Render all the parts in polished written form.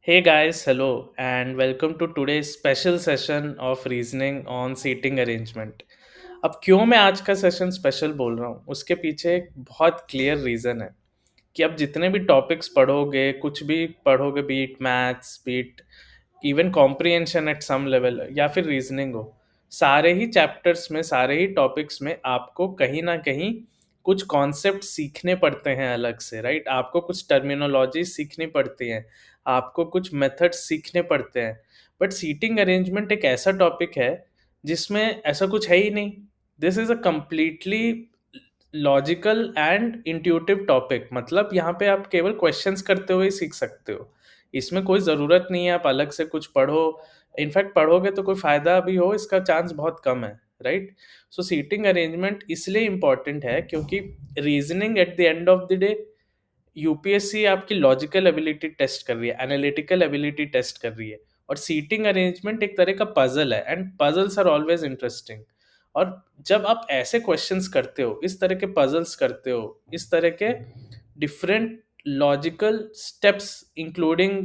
Hey guys, hello, and welcome to today's special session of reasoning on seating arrangement. अब क्यों मैं आज का सेशन स्पेशल बोल रहा हूँ उसके पीछे एक बहुत क्लियर रीज़न है कि अब जितने भी टॉपिक्स पढ़ोगे कुछ भी पढ़ोगे be it maths be it even comprehension at some level या फिर रीजनिंग हो, सारे ही चैप्टर्स में सारे ही टॉपिक्स में आपको कहीं ना कहीं कुछ कॉन्सेप्ट सीखने पड़ते हैं अलग से, राइट? आपको कुछ टर्मिनोलॉजी सीखनी पड़ती है, आपको कुछ मेथड्स सीखने पड़ते हैं। बट सीटिंग अरेंजमेंट एक ऐसा टॉपिक है जिसमें ऐसा कुछ है ही नहीं। This is a completely logical and intuitive topic, मतलब यहाँ पे आप केवल क्वेश्चंस करते हुए ही सीख सकते हो। इसमें कोई ज़रूरत नहीं है आप अलग से कुछ पढ़ो। इनफैक्ट पढ़ोगे तो कोई फ़ायदा भी हो इसका चांस बहुत कम है, राइट? सो सीटिंग अरेंजमेंट इसलिए इम्पॉर्टेंट है क्योंकि reasoning at the end of the day UPSC आपकी लॉजिकल एबिलिटी टेस्ट कर रही है, एनालिटिकल एबिलिटी टेस्ट कर रही है। और सीटिंग अरेंजमेंट एक तरह का पजल है and puzzles are always interesting. और जब आप ऐसे क्वेश्चंस करते हो, इस तरह के पजल्स करते हो, इस तरह के डिफरेंट लॉजिकल स्टेप्स इंक्लूडिंग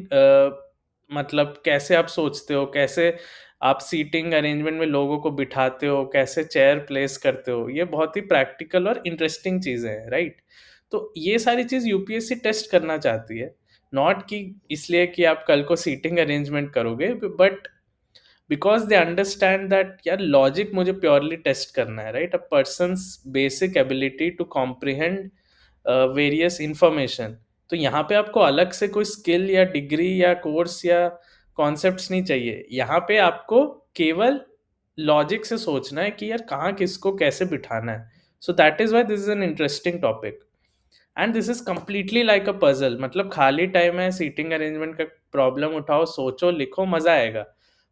मतलब कैसे आप सोचते हो, कैसे आप सीटिंग अरेंजमेंट में लोगों को बिठाते हो, कैसे चेयर प्लेस करते हो, ये बहुत ही प्रैक्टिकल और इंटरेस्टिंग चीज़ें हैं, राइट? तो ये सारी चीज़ यूपीएससी टेस्ट करना चाहती है, नॉट कि इसलिए कि आप कल को सीटिंग अरेंजमेंट करोगे, but because they understand that यार लॉजिक मुझे प्योरली टेस्ट करना है, right? A person's basic ability to comprehend various information. तो यहाँ पे आपको अलग से कोई स्किल या डिग्री या कोर्स या कॉन्सेप्ट्स नहीं चाहिए। यहाँ पे आपको केवल लॉजिक से सोचना है कि यार कहाँ किसको कैसे बिठाना है। सो that is why this is an interesting topic and this is completely like a puzzle. मतलब खाली टाइम है, सीटिंग अरेंजमेंट का प्रॉब्लम उठाओ, सोचो, लिखो, मजा आएगा,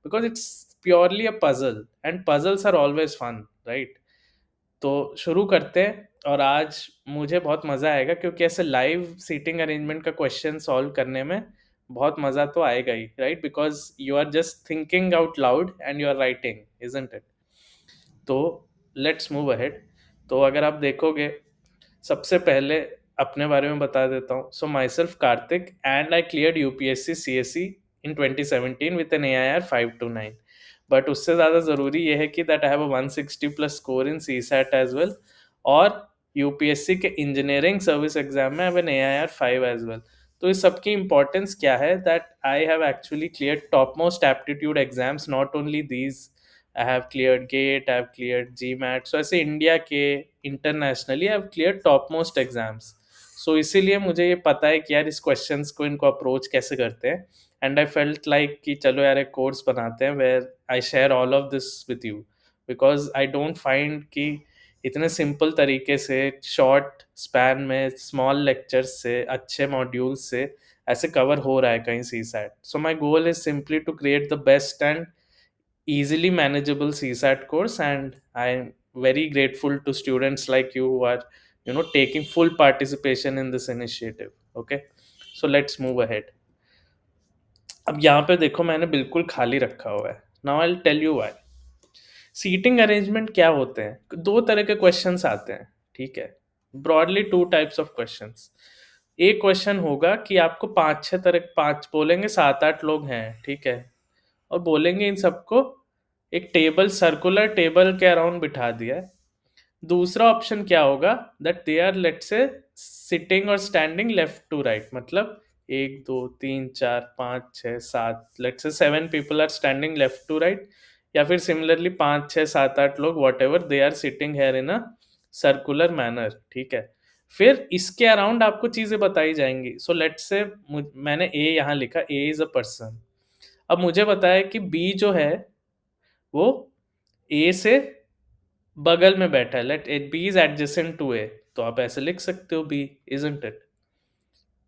because it's purely a puzzle and puzzles are always fun, right? तो शुरू करते हैं। और आज मुझे बहुत मज़ा आएगा क्योंकि ऐसे लाइव सीटिंग अरेंजमेंट का क्वेश्चन सॉल्व करने में बहुत मज़ा तो आएगा ही, right? Because you are just thinking out loud and you are writing, isn't it? तो लेट्स मूव अहेड। तो अगर आप देखोगे, सबसे पहले अपने बारे में बता देता हूँ। So myself Kartik and I cleared UPSC CSC in 2017 with an AIR 529। But उससे ज़्यादा ज़रूरी ये है कि that I have a 160 plus score in CSAT as well. और यूपीएससी के इंजीनियरिंग सर्विस एग्जाम में have an AIR 5 as well. तो इस सबकी इंपॉर्टेंस क्या है? That I have actually clear top most aptitude exams, not only these. I have cleared GATE, I have cleared GMAT. So ऐसे India के internationally I have clear top most exams. So इसीलिए मुझे ये पता है कि यार इस क्वेश्चंस को इनको अप्रोच कैसे करते हैं। एंड आई फेल्ट लाइक कि चलो यार एक कोर्स बनाते हैं where I share all of this with you, because I don't find कि इतने सिंपल तरीके से शॉर्ट स्पैन में स्मॉल लेक्चर्स से अच्छे मॉड्यूल्स से ऐसे कवर हो रहा है कहीं C SAT. So my goal is simply to create the best and easily manageable CSAT course, and I'm very grateful to students like you who are, taking full participation in this initiative. Okay, so let's move ahead. अब यहाँ पे देखो मैंने बिल्कुल खाली रखा हुआ है। Now I will tell you why. Seating arrangement क्या होते हैं? दो तरह के क्वेश्चंस आते हैं, ठीक है? Broadly two types of questions. एक क्वेश्चन होगा कि आपको पांच छह तरह, पांच बोलेंगे, सात आठ लोग हैं, ठीक है, और बोलेंगे इन सबको एक टेबल, सर्कुलर टेबल के अराउंड बिठा दिया है। दूसरा ऑप्शन क्या होगा? दैट दे आर लेट से सिटिंग और स्टैंडिंग लेफ्ट टू राइट, मतलब एक दो तीन चार पाँच छः सात, let say 7 people are standing left to right, या फिर सिमिलरली पाँच छः सात आठ लोग whatever they are sitting here in a circular manner, ठीक है? फिर इसके अराउंड आपको चीज़ें बताई जाएंगी। सो लेट से मैंने ए यहाँ लिखा, ए इज अ पर्सन। अब मुझे बताया कि बी जो है वो ए से बगल में बैठा है, let it B is adjacent to A, तो आप ऐसे लिख सकते हो बी, इजंट इट?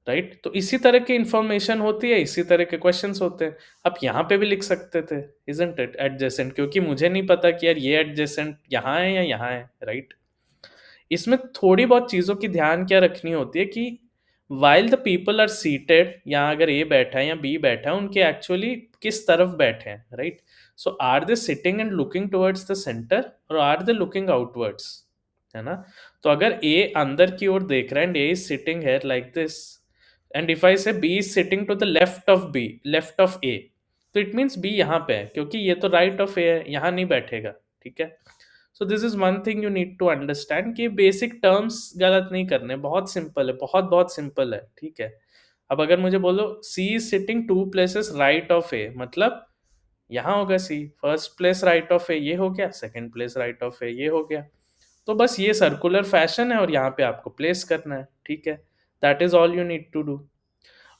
राइट? तो इसी तरह की इंफॉर्मेशन होती है, इसी तरह के क्वेश्चंस होते हैं। आप यहाँ पे भी लिख सकते थे इजंट इट एडजेसेंट, क्योंकि मुझे नहीं पता कि यार ये एडजेसेंट यहाँ है या यहाँ है, राइट? इसमें थोड़ी बहुत चीज़ों की ध्यान क्या रखनी होती है कि while the people are seated, यहाँ अगर ए बैठा है या बी बैठा है, उनके एक्चुअली किस तरफ बैठे हैं, right? So are they sitting and looking towards the centre और आर दे लुकिंग आउटवर्ड्स, है ना? तो अगर ए अंदर की ओर देख रहा है and A is sitting here like this, and if I say B is sitting to the left of B, left of A, तो इट मीन्स बी यहाँ पे है, क्योंकि ये तो राइट ऑफ ए है, यहाँ नहीं बैठेगा, ठीक है। So this is one thing you need to understand कि बेसिक टर्म्स गलत नहीं करने, बहुत सिंपल है, बहुत बहुत सिंपल है, ठीक है। अब अगर मुझे बोलो C is sitting two places right of A, मतलब यहाँ होगा C, first place right of A ये हो गया, second place right of A ये हो गया। तो बस ये सर्कुलर फैशन है और यहाँ पे आपको प्लेस करना है, ठीक है। That is all you need to do.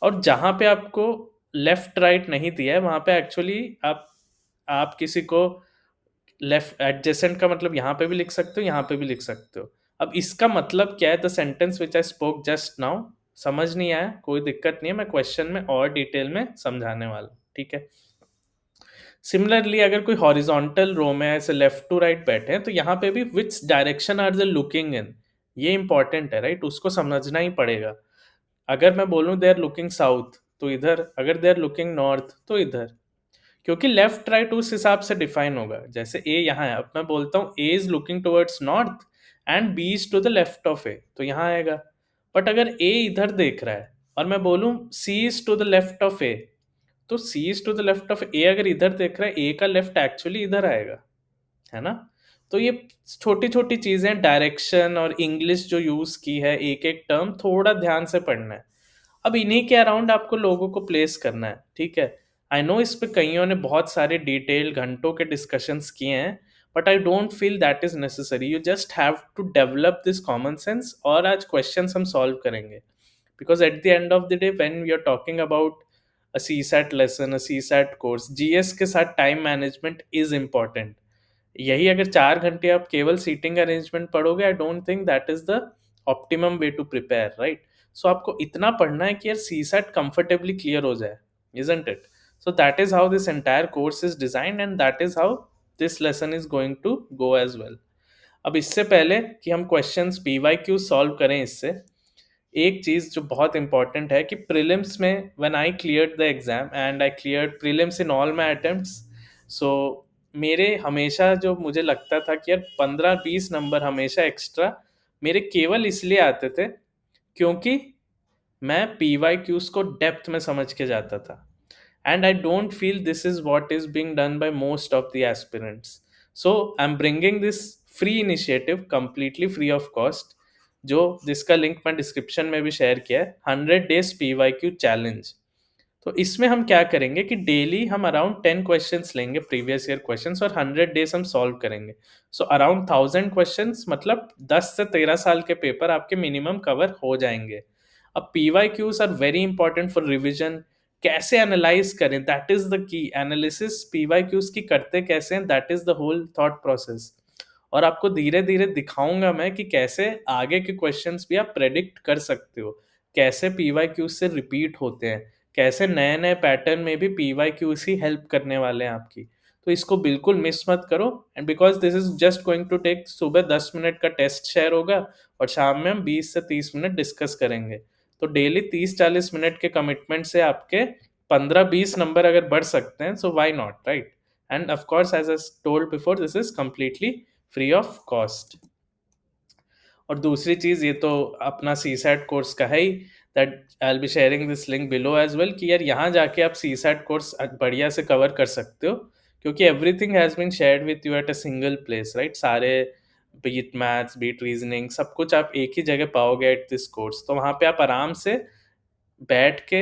और जहाँ पे आपको लेफ्ट राइट नहीं दिया है वहाँ पे एक्चुअली आप किसी को लेफ्ट एडजेसेंट का मतलब यहाँ पे भी लिख सकते हो, यहाँ पे भी लिख सकते हो। अब इसका मतलब क्या है, the sentence which I spoke just now, समझ नहीं आया कोई दिक्कत नहीं है, मैं क्वेश्चन में और डिटेल में समझाने वाला हूँ, ठीक है। सिमिलरली अगर कोई हॉरिजॉन्टल रो में ऐसे लेफ्ट टू राइट बैठे हैं तो यहाँ पे भी which direction are they looking in, ये इंपॉर्टेंट है, राइट, उसको समझना ही पड़ेगा। अगर मैं बोलूँ दे आर लुकिंग साउथ तो इधर, अगर दे आर लुकिंग नॉर्थ तो इधर, क्योंकि लेफ्ट राइट उस हिसाब से डिफाइन होगा। जैसे ए यहाँ है, अब मैं बोलता हूँ A is looking towards north and B is to the left of A, तो यहाँ आएगा। बट अगर ए इधर देख रहा है और मैं बोलूँ C is to the left of A, तो C is to the left of A अगर इधर देख रहा है, ए का लेफ्ट एक्चुअली इधर आएगा, है ना। तो ये छोटी छोटी चीजें, डायरेक्शन और इंग्लिश जो यूज की है, एक एक टर्म थोड़ा ध्यान से पढ़ना है। अब इन्हीं के अराउंड आपको लोगों को प्लेस करना है, ठीक है। आई नो इस पे कईयों ने बहुत सारे डिटेल घंटों के डिस्कशंस किए हैं, but I don't feel that is necessary, you just have to develop this common sense. और आज क्वेश्चंस हम सॉल्व करेंगे, because at the end of the day when we are talking about a CSAT lesson, a CSAT course, GS के साथ time management is important. यही अगर 4 घंटे आप केवल सीटिंग अरेंजमेंट पढ़ोगे, I don't think that is the optimum way to prepare, right. So आपको इतना पढ़ना है कि यार CSAT कंफर्टेबली क्लियर हो जाए, isn't it? So that is how this entire course is designed and that is how this lesson is going to go as well. अब इससे पहले कि हम क्वेश्चंस PYQ सॉल्व करें, इससे एक चीज़ जो बहुत इंपॉर्टेंट है कि प्रीलिम्स में when I cleared the exam and I cleared prelims in all my attempts, so मेरे हमेशा जो मुझे लगता था कि यार 15-20 नंबर हमेशा एक्स्ट्रा मेरे केवल इसलिए आते थे क्योंकि मैं PYQs को डेप्थ में समझ के जाता था। And I don't feel this is what is being done by most of the aspirants. So I'm bringing this free initiative completely free of cost, जो जिसका लिंक मैं डिस्क्रिप्शन में भी शेयर किया है, 100 days PYQ चैलेंज। तो इसमें हम क्या करेंगे कि डेली हम अराउंड 10 क्वेश्चंस लेंगे, प्रीवियस ईयर क्वेश्चंस, और 100 days हम सॉल्व करेंगे। सो अराउंड 1000 क्वेश्चंस, मतलब 10 से 13 साल के पेपर आपके मिनिमम कवर हो जाएंगे। अब PYQs are very important for revision. कैसे एनालाइज करें, that is the key. Analysis PYQs की करते कैसे हैं, that is the whole thought process. और आपको धीरे धीरे दिखाऊंगा मैं कि कैसे आगे के क्वेश्चंस भी आप प्रेडिक्ट कर सकते हो, कैसे PYQs से रिपीट होते हैं, कैसे नए नए पैटर्न में भी PYQs ही हेल्प करने वाले हैं आपकी। तो इसको बिल्कुल मिस मत करो। And because this is just going to take, सुबह 10 मिनट का टेस्ट शेयर होगा और शाम में हम 20 से 30 मिनट डिस्कस करेंगे। तो डेली 30-40 मिनट के कमिटमेंट से आपके 15-20 नंबर अगर बढ़ सकते हैं, so why not, right. And of course as I told before, this is completely free of cost. और दूसरी चीज़, ये तो अपना CSAT कोर्स का है ही, that I will be sharing this link below as well, कि यार यहाँ जाके आप CSAT कोर्स बढ़िया से कवर कर सकते हो, क्योंकि everything has been shared with you at a single place, right. सारे बीट मैथ्स, बीट रीजनिंग, सब कुछ आप एक ही जगह पाओगे एट दिस कोर्स। तो वहाँ पे आप आराम से बैठ के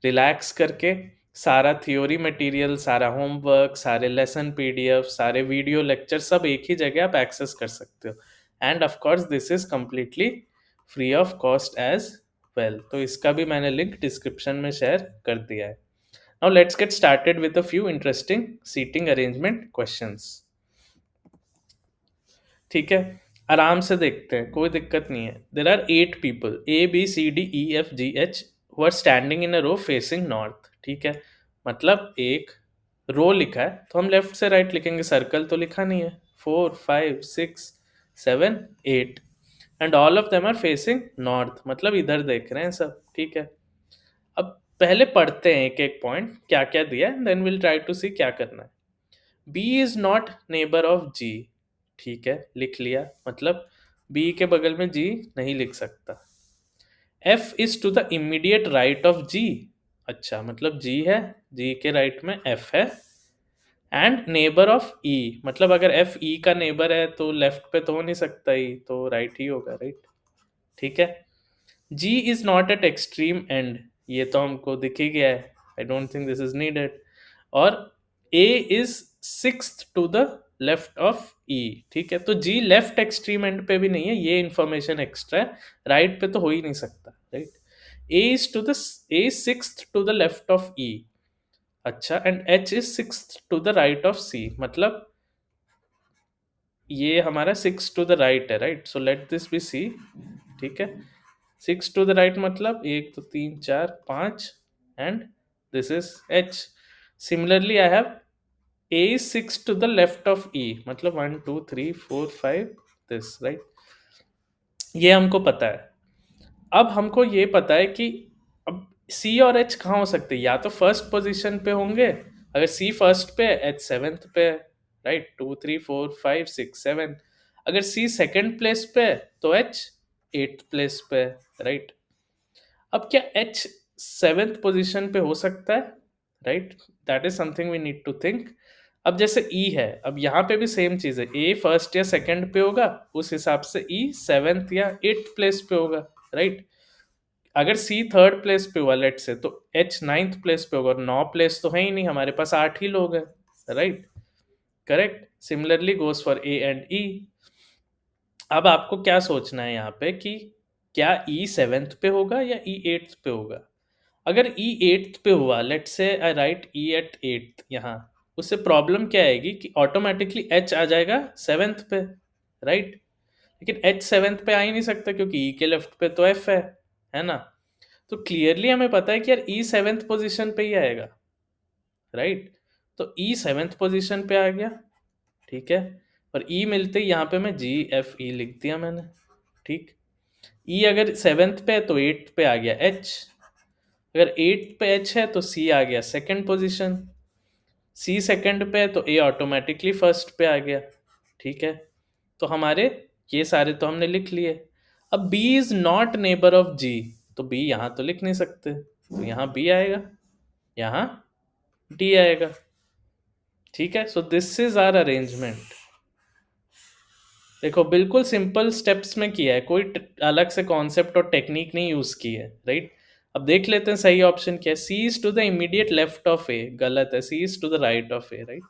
रिलैक्स करके सारा थ्योरी मटेरियल, सारा होमवर्क, सारे लेसन PDF, सारे वीडियो लेक्चर, सब एक ही जगह आप एक्सेस कर सकते हो। And of course this is completely free of cost as well. तो इसका भी मैंने लिंक डिस्क्रिप्शन में शेयर कर दिया है। Now let's get started with a few interesting seating arrangement questions. ठीक है, आराम से देखते हैं, कोई दिक्कत नहीं है। There are 8 people, ABCDEFGH, who are standing in a row facing north. ठीक है, मतलब एक रो लिखा है तो हम लेफ्ट से राइट लिखेंगे, सर्कल तो लिखा नहीं है। 4 5 6 7 8 and all of them are facing north, मतलब इधर देख रहे हैं सब। ठीक है, अब पहले पढ़ते हैं एक एक पॉइंट क्या क्या दिया है, देन विल ट्राई टू सी क्या करना है। B is not neighbour of G, ठीक है, लिख लिया, मतलब B के बगल में G नहीं लिख सकता। F is to the immediate right of G। अच्छा, मतलब G है, G के राइट में F है, एंड नेबर ऑफ E, मतलब अगर F E का नेबर है तो लेफ्ट पे तो हो नहीं सकता ही, तो राइट ही होगा, राइट। ठीक है। G is not at extreme end, ये तो हमको दिख ही गया है, I don't think this is needed. और A is sixth to the left of E। ठीक है, तो G लेफ्ट एक्सट्रीम एंड पे भी नहीं है, ये इंफॉर्मेशन एक्स्ट्रा है, राइट पे तो हो ही नहीं सकता, right. A is to the A is sixth to the left of E। अच्छा, and H is sixth to the right of C, मतलब ये हमारा सिक्स टू द राइट है, right. So let this be C। ठीक है, six to the right मतलब एक तो तीन चार पाँच, and this is H। Similarly I have A is six to the left of E, मतलब 1 2 3 4 5 दिस, राइट। ये हमको पता है। अब हमको ये पता है कि अब C और H कहाँ हो सकते हैं, या तो फर्स्ट पोजीशन पे होंगे, अगर C फर्स्ट पे है H सेवेंथ पे है, राइट। 2 3 4 5 6 7। अगर C सेकंड प्लेस पे है तो H एट्थ प्लेस पे है, राइट। अब क्या H सेवेंथ पोजीशन पे हो सकता है, right, that is something we need to think. अब जैसे E है, अब यहाँ पे भी सेम चीज है, A फर्स्ट या सेकंड पे होगा, उस हिसाब से E सेवेंथ या एट्थ प्लेस पे होगा, राइट। अगर C थर्ड प्लेस पे हुआ लेट से, तो H नाइन्थ प्लेस पे होगा, और 9 प्लेस तो है ही नहीं, हमारे पास 8 ही लोग हैं, right. Correct. Similarly goes for A and E। अब आपको क्या सोचना है यहाँ पे कि क्या E सेवेंथ पे होगा या E एट्थ पे होगा। अगर E एट्थ पे हुआ, लेट से आई राइट E एट एट्थ यहाँ, उससे प्रॉब्लम क्या आएगी कि ऑटोमेटिकली H आ जाएगा सेवेंथ पे, राइट। लेकिन H सेवेंथ पे आ ही नहीं सकता क्योंकि E के लेफ्ट पे तो F है ना। तो क्लियरली हमें पता है कि यार E सेवेंथ पोजीशन पे ही आएगा, राइट। तो E सेवेंथ पोजीशन पे आ गया, ठीक है। और E मिलते ही यहाँ पे मैं GFE लिख दिया मैंने, ठीक। E अगर सेवेंथ पे है तो एट्थ पे आ गया H, अगर एट्थ पे H है तो C आ गया सेकंड पोजीशन, C सेकंड पे है तो A ऑटोमेटिकली फर्स्ट पे आ गया, ठीक है। तो हमारे ये सारे तो हमने लिख लिए। अब B is not neighbour of G, तो B यहाँ तो लिख नहीं सकते, तो यहाँ B आएगा, यहाँ D आएगा, ठीक है। So this is our arrangement. देखो बिल्कुल सिंपल स्टेप्स में किया है, कोई अलग से कॉन्सेप्ट और टेक्निक नहीं यूज की है, राइट। अब देख लेते हैं सही ऑप्शन क्या है। C is to the immediate left of A, गलत है, C is to the right of A, right.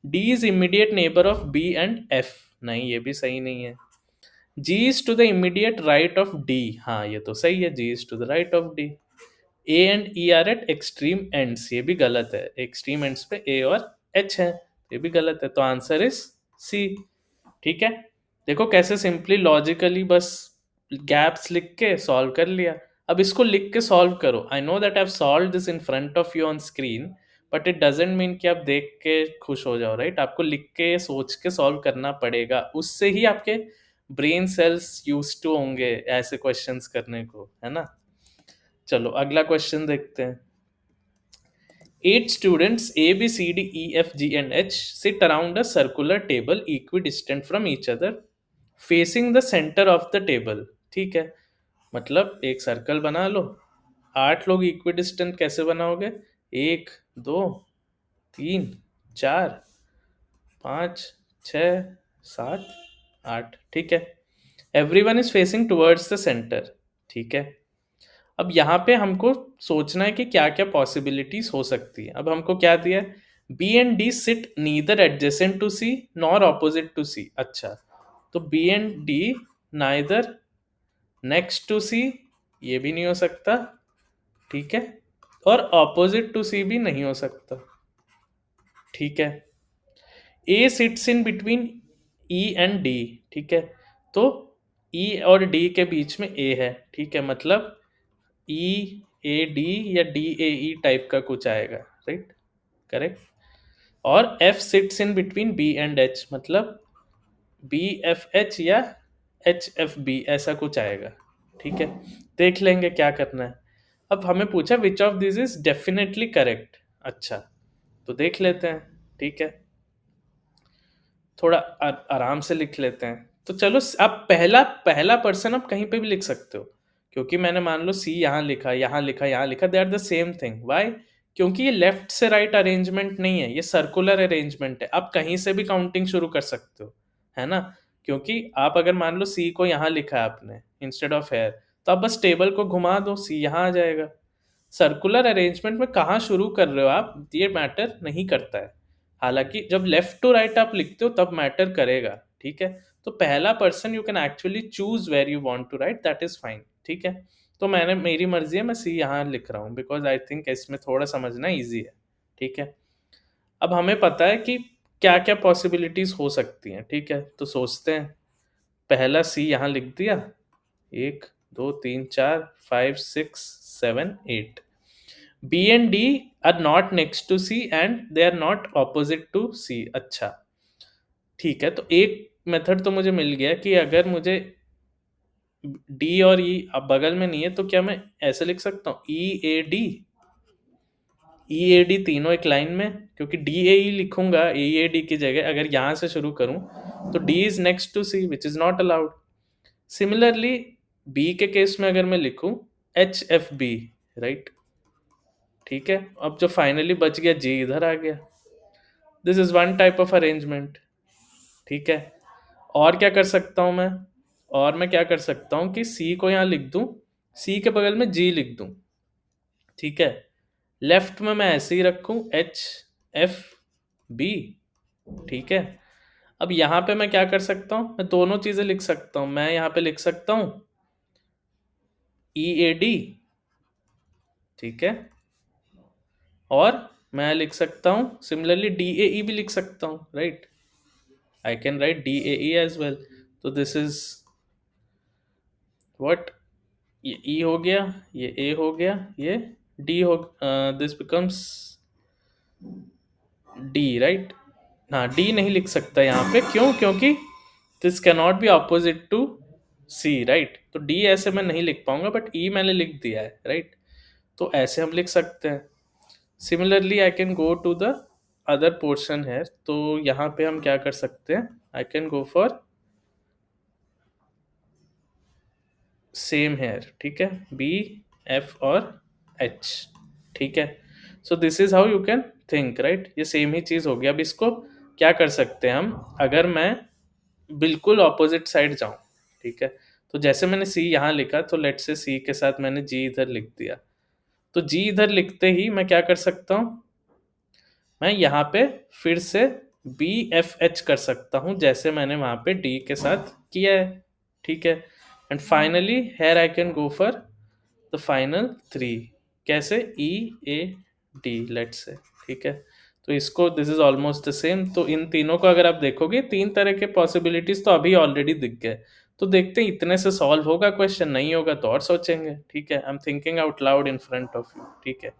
D is immediate neighbour of B and F, नहीं ये भी सही नहीं है। G is to the immediate right of D, हाँ ये तो सही है, G is to the right of D। A and E are at extreme ends, ये भी गलत है, एक्सट्रीम एंड्स पे A और H है, ये भी गलत है, तो आंसर इज C, ठीक है। देखो कैसे सिंपली लॉजिकली बस गैप्स लिख के सॉल्व कर लिया। अब इसको लिख के सॉल्व करो। I know that I have solved this in front of you on screen, but it doesn't mean कि आप देख के खुश हो जाओ, राइट। आपको लिख के सोच के सॉल्व करना पड़ेगा, उससे ही आपके ब्रेन सेल्स यूज टू होंगे ऐसे क्वेश्चंस करने को, है ना। चलो अगला क्वेश्चन देखते हैं। 8 students A, B, C, D, E, F, G and H sit around a circular table equidistant from each other facing the center of the table। ठीक है, मतलब एक सर्कल बना लो। 8 लोग इक्विडिस्टेंट कैसे बनाओगे, 1 2 3 4 5 6 7 8, ठीक है। Everyone is facing towards the centre, ठीक है। अब यहाँ पे हमको सोचना है कि क्या क्या पॉसिबिलिटीज हो सकती है। अब हमको क्या दिया है, B and D sit neither adjacent to C nor opposite to C. अच्छा, तो B and D neither next to C, ये भी नहीं हो सकता, ठीक है। और ऑपोजिट टू सी भी नहीं हो सकता, ठीक है। A sits in between E and D, ठीक है। तो ई और डी के बीच में ए है, ठीक है, मतलब ई ए डी या डी ए ई टाइप का कुछ आएगा, राइट, करेक्ट। और F sits in between B and H, मतलब बी एफ एच या एच एफ बी, ऐसा कुछ आएगा, ठीक है। देख लेंगे क्या करना है। अब हमें पूछा which of this is definitely correct. अच्छा, तो देख लेते हैं, ठीक है। थोड़ा आराम से लिख लेते हैं। तो चलो आप पहला पहला पर्सन आप कहीं पे भी लिख सकते हो, क्योंकि मैंने मान लो सी यहाँ लिखा, यहाँ लिखा, यहाँ लिखा, they are the same thing. Why? क्योंकि ये लेफ्ट से राइट अरेंजमेंट नहीं है, ये सर्कुलर अरेंजमेंट है। आप कहीं से भी काउंटिंग शुरू कर सकते हो, है ना? क्योंकि आप अगर मान लो सी को यहाँ लिखा है आपने इंस्टेड ऑफ हेयर, तो आप बस टेबल को घुमा दो, सी यहाँ आ जाएगा। सर्कुलर अरेंजमेंट में कहाँ शुरू कर रहे हो आप, ये मैटर नहीं करता है। हालांकि जब लेफ्ट टू राइट आप लिखते हो तब मैटर करेगा, ठीक है? तो पहला person you can actually choose where you want to write, that is fine, ठीक है? तो मैंने, मेरी मर्जी है, मैं सी यहाँ लिख रहा हूँ बिकॉज आई थिंक इसमें थोड़ा समझना ईजी है, ठीक है? अब हमें पता है कि क्या क्या पॉसिबिलिटीज हो सकती हैं, ठीक है? तो सोचते हैं। पहला सी यहाँ लिख दिया, 1 2 3 4 5 6 7 8। B and D are not next to C and they are not opposite to C. अच्छा, ठीक है। तो एक मेथड तो मुझे मिल गया कि अगर मुझे डी और ई अब बगल में नहीं है तो क्या मैं ऐसे लिख सकता हूँ, ई ए डी तीनों एक लाइन में, क्योंकि डी ए ई लिखूंगा ए ए डी की जगह, अगर यहाँ से शुरू करूँ तो D is next to C which is not allowed. Similarly B के केस में अगर मैं लिखूं एच एफ बी, राइट, ठीक है? अब जो फाइनली बच गया, जी इधर आ गया। This is one type of arrangement, ठीक है? और क्या कर सकता हूं मैं? और मैं क्या कर सकता हूं कि सी को यहाँ लिख दूं, सी के बगल में जी लिख दूं, ठीक है? लेफ्ट में मैं ऐसे ही रखूं एच एफ बी, ठीक है? अब यहाँ पे मैं क्या कर सकता हूँ, मैं दोनों चीजें लिख सकता हूँ। मैं यहाँ पे लिख सकता हूँ ई ए डी, ठीक है? और मैं लिख सकता हूँ सिमिलरली डी ए ई भी लिख सकता हूँ, right? I can write D A E as well. तो दिस इज व्हाट, ये ई हो गया, ये ए हो गया, ये डी हो, दिस बिकम्स डी, राइट? हाँ, डी नहीं लिख सकता यहाँ पे, क्यों? क्योंकि this can not be opposite to C, right? तो डी ऐसे मैं नहीं लिख पाऊंगा, बट ई मैंने लिख दिया है, राइट? तो ऐसे हम लिख सकते हैं। Similarly I can go to the other portion है, तो यहाँ पे हम क्या कर सकते हैं, I can go for same here, ठीक है? बी एफ और एच, ठीक है? So this is how you can think, right? ये सेम ही चीज हो गया। अब इसको क्या कर सकते हैं हम, अगर मैं बिल्कुल ऑपोजिट साइड जाऊं, ठीक है? तो जैसे मैंने सी यहाँ लिखा, तो लेट से सी के साथ मैंने जी इधर लिख दिया। तो जी इधर लिखते ही मैं क्या कर सकता हूँ, मैं यहाँ पे फिर से बी एफ एच कर सकता हूँ, जैसे मैंने वहां पे डी के साथ किया है, ठीक है? And finally here I can go for the final 3। कैसे? ई ए डी, लेट से, ठीक है? तो इसको, this is almost the same. तो इन तीनों को अगर आप देखोगे, तीन तरह के पॉसिबिलिटीज तो अभी ऑलरेडी दिख गए। तो देखते हैं इतने से सॉल्व होगा क्वेश्चन, नहीं होगा तो और सोचेंगे, ठीक है? I am thinking out loud in front of you, ठीक है?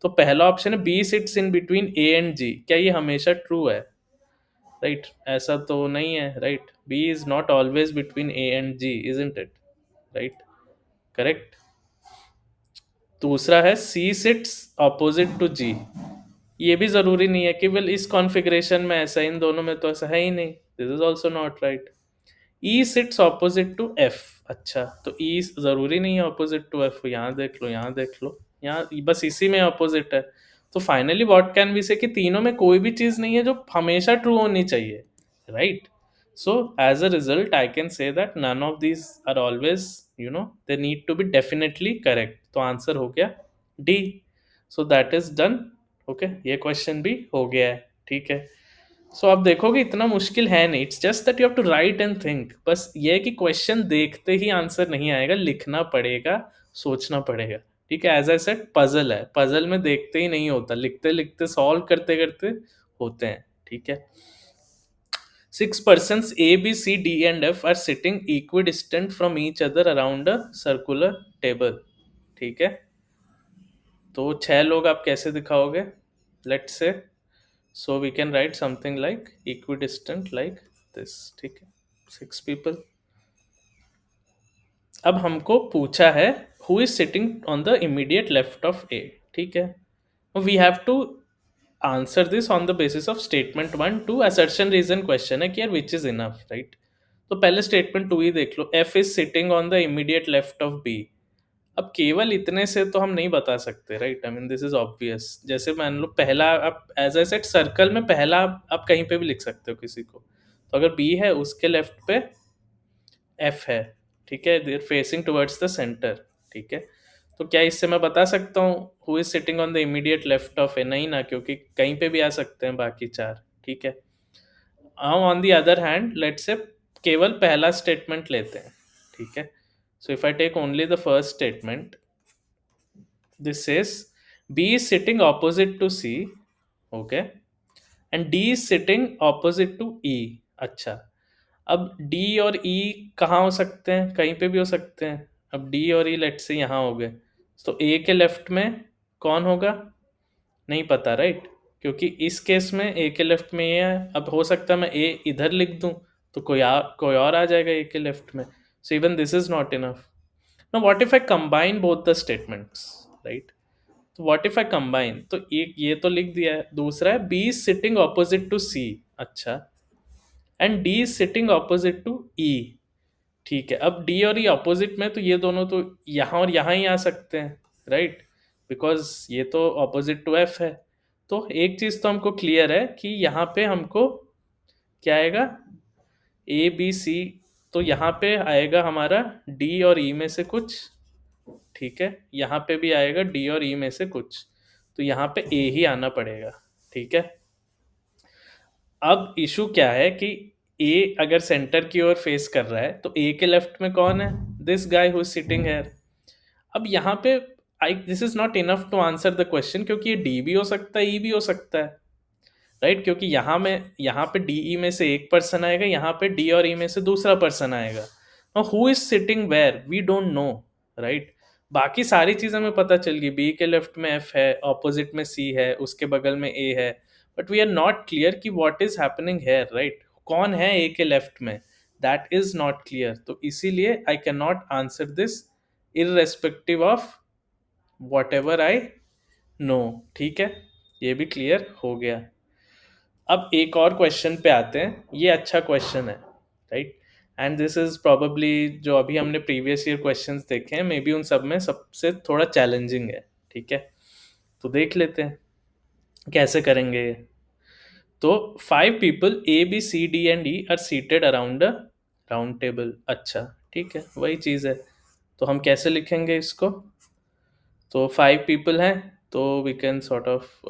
तो पहला ऑप्शन है B sits in between A and G. क्या ये हमेशा ट्रू है? राइट, ऐसा तो नहीं है, right? B is not always between A and G, isn't it? Right, correct. दूसरा है C sits opposite to G. ये भी जरूरी नहीं है कि वेल इस कॉन्फ़िगरेशन में ऐसा, इन दोनों में तो ऐसा है ही नहीं, this is also not right. E sits opposite to F. अच्छा, तो ई जरूरी नहीं है ऑपोजिट टू एफ, यहाँ देख लो, यहाँ देख लो, यहाँ बस इसी में ऑपोजिट है। तो फाइनली व्हाट कैन वी से कि तीनों में कोई भी चीज नहीं है जो हमेशा ट्रू होनी चाहिए, right? So as a result I can say that none of these are always, you know, they need to be definitely correct. तो आंसर हो गया D. So that is done. Okay, ये क्वेश्चन भी हो गया है, ठीक है? सो आप देखोगे इतना मुश्किल है नहीं, it's just that you have to write and think. बस ये है कि क्वेश्चन देखते ही आंसर नहीं आएगा, लिखना पड़ेगा, सोचना पड़ेगा, ठीक है? एज आई सेड, पजल है, पजल में देखते ही नहीं होता, लिखते लिखते, सॉल्व करते करते होते हैं, ठीक है? 6 persons A, B, C, D and F are sitting equidistant from each other around a circular table, ठीक है? तो 6 लोग आप कैसे दिखाओगे? Let's say, so we can write something like equidistant like this, ठीक है? 6 people। अब हमको पूछा है who is sitting on the immediate left of A, ठीक है? We have to answer this on the basis of statement 1 to assertion reason question है कि यार which is enough, right? तो पहले स्टेटमेंट 2 ही देख लो, F is sitting on the immediate left of B. अब केवल इतने से तो हम नहीं बता सकते, right? I mean this is obvious. जैसे मान लो पहला, आप एज आई सेड सर्कल में पहला आप कहीं पे भी लिख सकते हो किसी को, तो अगर बी है उसके लेफ्ट पे एफ है, ठीक है, there facing towards the centre, ठीक है। तो क्या इससे मैं बता सकता हूँ who is sitting on the immediate left of A? नहीं ना, क्योंकि कहीं पे भी आ सकते हैं बाकी चार, ठीक है। हम on the other hand let's say केवल पहला स्टेटमेंट लेते हैं, ठीक है। So if I take only the first statement, this says B is sitting opposite to C, okay, and D is sitting opposite to E। अच्छा, अब D और E कहाँ हो सकते हैं? कहीं पे भी हो सकते हैं। अब D और E लेट से यहाँ हो गए, तो A के लेफ्ट में कौन होगा? नहीं पता, राइट? क्योंकि इस केस में A के लेफ्ट में ये है। अब हो सकता है मैं A इधर लिख दूं तो कोई और आ जाएगा A के लेफ्ट में। So even this is not enough. Now what if I combine both the statements, right? तो व्हाट इफ आई कंबाइन, तो एक ये तो लिख दिया है, दूसरा है B is sitting opposite to C, अच्छा, and D is sitting opposite to E, ठीक है। अब डी और ई ऑपोजिट में, तो ये दोनों तो यहाँ और यहाँ ही आ सकते हैं, राइट? बिकॉज ये तो ऑपोजिट टू एफ है। तो एक चीज तो हमको क्लियर है कि यहाँ पे हमको क्या आएगा, ए बी सी, तो यहाँ पे आएगा हमारा डी और ई में से कुछ, ठीक है। यहाँ पे भी आएगा डी और ई में से कुछ, तो यहाँ पे ए ही आना पड़ेगा, ठीक है। अब इशू क्या है कि ए अगर सेंटर की ओर फेस कर रहा है, तो ए के लेफ्ट में कौन है? This guy who is sitting here. अब यहाँ पे I this is not enough to answer the question, क्योंकि ये डी भी हो सकता है, ई भी हो सकता है, राइट? क्योंकि यहाँ पे डी ई में से एक पर्सन आएगा, यहाँ पे डी और ई में से दूसरा पर्सन आएगा। Who is sitting where we don't know, right? बाकी सारी चीजें हमें पता चल गई, बी के लेफ्ट में एफ है, ऑपोजिट में सी है, उसके बगल में ए है, but we are not clear कि what is happening here, right? कौन है ए के लेफ्ट में, दैट इज नॉट क्लियर। तो इसीलिए I can not answer this irrespective of what ever I know, ठीक है। ये भी क्लियर हो गया। अब एक और क्वेश्चन पे आते हैं, ये अच्छा क्वेश्चन है, right? And this is probably, जो अभी हमने प्रीवियस ईयर क्वेश्चंस देखे हैं, मे बी उन सब में सबसे थोड़ा चैलेंजिंग है, ठीक है। तो देख लेते हैं कैसे करेंगे ये। तो 5 people A B C D and E are seated around a round table, अच्छा, ठीक है, वही चीज़ है। तो हम कैसे लिखेंगे इसको? तो 5 पीपल हैं, तो we can sort of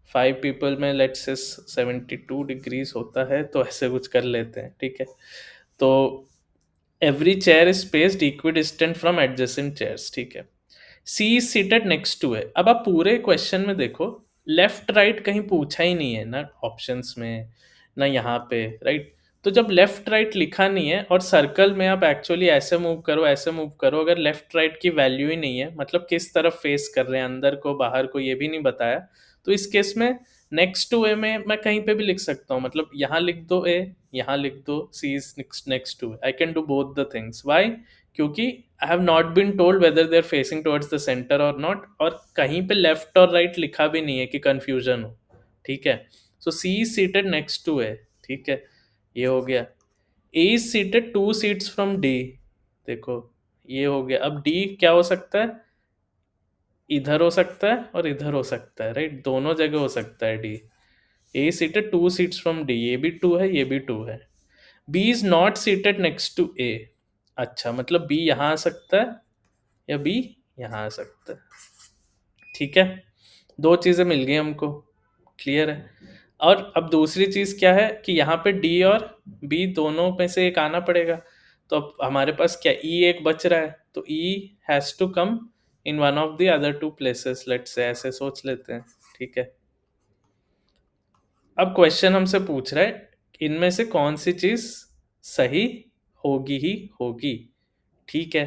5 people में लेट्स से 72 डिग्रीज होता है, तो ऐसे कुछ कर लेते हैं, ठीक है। तो every chair is spaced equidistant from adjacent chairs, ठीक है। सी इज सीटेड नेक्स्ट टू है। अब आप पूरे क्वेश्चन में देखो, लेफ्ट राइट कहीं पूछा ही नहीं है ना ऑप्शंस में, ना यहाँ पे, राइट? तो जब लेफ्ट राइट लिखा नहीं है और सर्कल में आप एक्चुअली ऐसे मूव करो, ऐसे मूव करो, अगर लेफ्ट राइट की वैल्यू ही नहीं है, मतलब किस तरफ फेस कर रहे हैं, अंदर को बाहर को, ये भी नहीं बताया, तो इस केस में नेक्स्ट टू ए में मैं कहीं पे भी लिख सकता हूँ, मतलब यहाँ लिख दो ए, यहाँ लिख दो C is next to, I can do both the things. Why? क्योंकि I have not been told whether they are facing towards the centre और नॉट, और कहीं पे लेफ्ट और राइट लिखा भी नहीं है कि कंफ्यूजन हो, ठीक है। So C is seated next to A, ठीक है, ये हो गया। A is seated 2 seats from D, देखो ये हो गया। अब डी क्या हो सकता है? इधर हो सकता है और इधर हो सकता है, राइट? दोनों जगह हो सकता है D. A seated 2 seats from D, ये भी 2 है, ये भी 2 है। B is not seated next to A, अच्छा, मतलब बी यहाँ आ सकता है या बी यहाँ आ सकता है, ठीक है। दो चीज़ें मिल गई हमको, क्लियर है। और अब दूसरी चीज़ क्या है कि यहाँ पे डी और बी दोनों में से एक आना पड़ेगा, तो अब हमारे पास क्या, ई एक बच रहा है, तो E has to come in one of the other 2 places, let's say ऐसे सोच लेते हैं, ठीक है। अब क्वेश्चन हमसे पूछ रहा है इनमें से कौन सी चीज़ सही होगी ही होगी, ठीक है।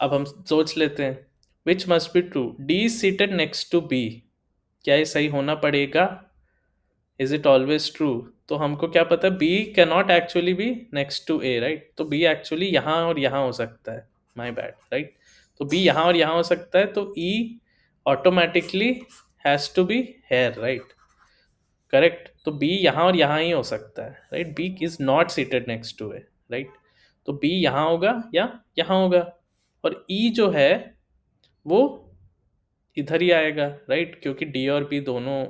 अब हम सोच लेते हैं, which must be true, D is seated next to B, क्या ये सही होना पड़ेगा? Is it always true? तो हमको क्या पता, B can not actually be next to A, right? तो बी एक्चुअली यहाँ और यहाँ हो सकता है, माई बैड, राइट? तो बी यहाँ और यहाँ हो सकता है, तो E automatically has to be here, right? Correct. तो बी यहाँ और यहाँ ही हो सकता है, right. B is not seated next to A, right. तो बी यहाँ होगा या यहाँ होगा, और ई जो है वो इधर ही आएगा, राइट, क्योंकि डी और बी दोनों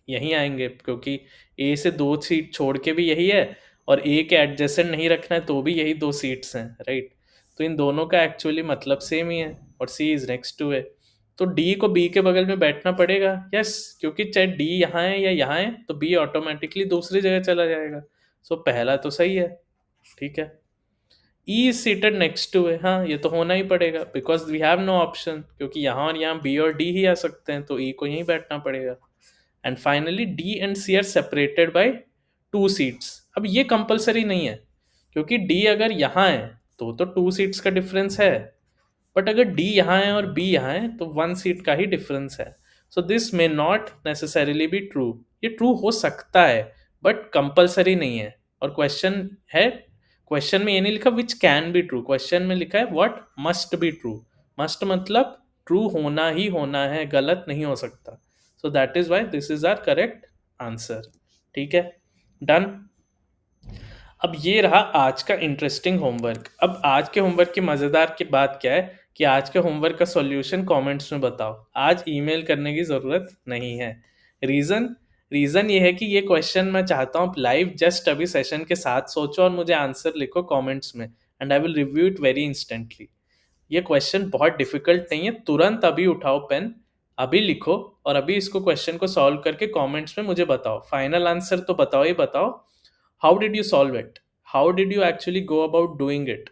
यहीं आएंगे, क्योंकि ए से 2 सीट छोड़ के भी यही है, और ए के एडजेसेंट नहीं रखना है तो भी यही 2 सीट्स हैं, राइट। तो इन दोनों का एक्चुअली मतलब सेम ही है, और सी इज नेक्स्ट टू ए। तो डी को बी के बगल में बैठना पड़ेगा, यस, क्योंकि चाहे डी यहाँ है या यहाँ है तो बी ऑटोमेटिकली दूसरी जगह चला जाएगा। सो पहला तो सही है, ठीक है। E is seated next to है, हाँ ये तो होना ही पड़ेगा, because we have no option, क्योंकि यहाँ और यहाँ बी और डी ही आ सकते हैं, तो ई को यहीं बैठना पड़ेगा। And finally D and C are separated by 2 seats. अब ये कंपलसरी नहीं है, क्योंकि डी अगर यहाँ है तो 2 सीट्स का डिफरेंस है, बट अगर डी यहाँ है और बी यहाँ है तो 1 सीट का ही डिफरेंस है। So this may not necessarily be true. ये ट्रू हो सकता है बट कंपलसरी नहीं है। और क्वेश्चन है, क्वेश्चन में ये नहीं लिखा which can be true, question में लिखा है what must be true. Must मतलब ट्रू होना ही होना है, गलत नहीं हो सकता। So that is why this is our correct answer, ठीक है, डन। अब ये रहा आज का इंटरेस्टिंग होमवर्क। अब आज के होमवर्क की मज़ेदार की बात क्या है कि आज के होमवर्क का सॉल्यूशन कमेंट्स में बताओ। आज ईमेल करने की ज़रूरत नहीं है। रीज़न रीज़न ये है कि ये क्वेश्चन मैं चाहता हूँ लाइव जस्ट अभी सेशन के साथ सोचो और मुझे आंसर लिखो कमेंट्स में, and I will review it very instantly. ये क्वेश्चन बहुत डिफिकल्ट नहीं है, तुरंत अभी उठाओ पेन, अभी लिखो, और अभी इसको क्वेश्चन को सॉल्व करके कमेंट्स में मुझे बताओ। फाइनल आंसर तो बताओ ही बताओ, how did you solve it, how did you actually go about doing it,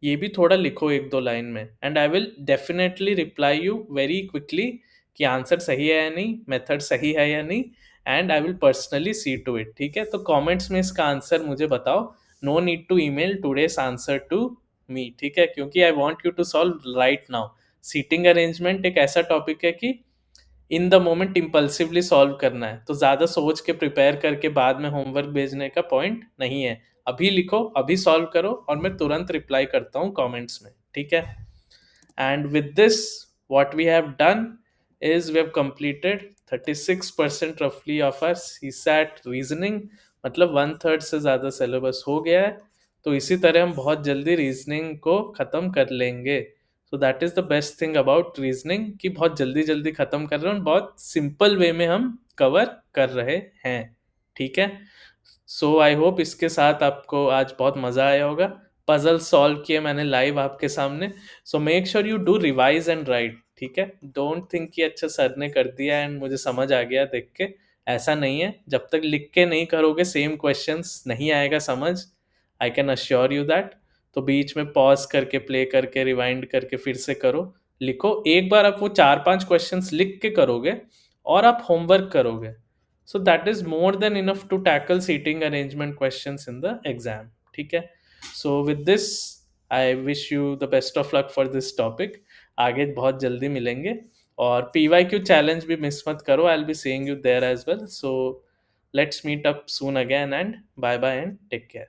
ये भी थोड़ा लिखो 1-2 लाइन में, and I will definitely reply you very quickly कि आंसर सही है या नहीं, मेथड सही है या नहीं, and I will personally see to it, ठीक है। तो कमेंट्स में इसका आंसर मुझे बताओ, no need to email today's answer to me, ठीक है, क्योंकि आई want you to solve right now. Seating arrangement एक ऐसा टॉपिक है कि in the moment impulsively solve करना है, तो ज़्यादा सोच के प्रिपेयर करके बाद में होमवर्क भेजने का पॉइंट नहीं है। अभी लिखो, अभी सॉल्व करो, और मैं तुरंत रिप्लाई करता हूँ कमेंट्स में, ठीक है। And with this, what we have done is we have completed 36% roughly of our CSAT reasoning, मतलब 1/3 से ज़्यादा सिलेबस हो गया है। तो इसी तरह हम बहुत जल्दी रीजनिंग को ख़त्म कर लेंगे। So that is the best thing about reasoning कि बहुत जल्दी जल्दी ख़त्म कर रहे हैं और बहुत सिंपल वे में हम कवर कर रहे हैं, ठीक है। सो आई होप इसके साथ आपको आज बहुत मज़ा आया होगा। पजल सॉल्व किए मैंने लाइव आपके सामने। So make sure you do revise and right, ठीक है। डोंट थिंक कि अच्छा सर ने कर दिया एंड मुझे समझ आ गया देख के, ऐसा नहीं है। जब तक लिख के नहीं करोगे सेम क्वेश्चंस नहीं आएगा समझ, I can assure you that. तो बीच में पॉज करके, प्ले करके, रिवाइंड करके फिर से करो, लिखो। एक बार आप वो 4-5 क्वेश्चंस लिख के करोगे और आप होमवर्क करोगे, so that is more than enough to tackle seating arrangement questions in the exam, ठीक है। so with this I wish you the best of luck for this topic। आगे बहुत जल्दी मिलेंगे, और PYQ challenge भी मिस मत करो, I'll be seeing you there as well। so let's meet up soon again, and bye bye and take care।